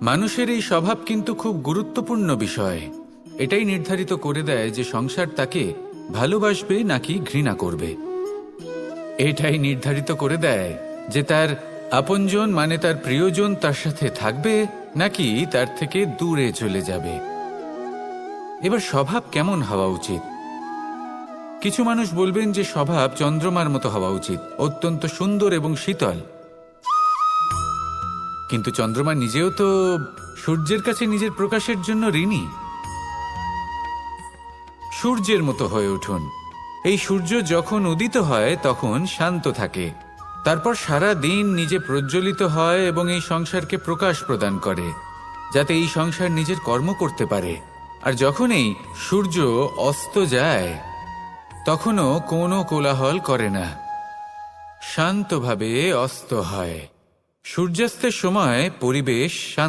মানুষের এই স্বভাব কিন্তু খুব গুরুত্বপূর্ণ বিষয়। এটাই নির্ধারিত করে দেয় যে সংসার তাকে ভালোবাসবে নাকি ঘৃণা করবে। এটাই নির্ধারিত করে দেয় যে তার আপনজন মানে তার প্রিয়জন তার সাথে থাকবে নাকি তার থেকে দূরে চলে যাবে। এবার স্বভাব কেমন হওয়া উচিত? কিছু মানুষ বলবেন যে স্বভাব চন্দ্রমার মতো হওয়া উচিত, অত্যন্ত সুন্দর এবং শীতল। কিন্তু চন্দ্রমা নিজেও তো সূর্যের কাছে নিজের প্রকাশের জন্য ঋণী। সূর্যের মতো হয়ে উঠুন। এই সূর্য যখন উদিত হয় তখন শান্ত থাকে, তারপর সারা দিন নিজে প্রজ্বলিত হয় এবং এই সংসারকে প্রকাশ প্রদান করে, যাতে এই সংসার নিজের কর্ম করতে পারে। আর যখন এই সূর্য অস্ত যায় তখনও কোনো কোলাহল করে না, শান্তভাবে অস্ত হয়। সূর্যাস্তের সময় পরিবেশ শান্ত।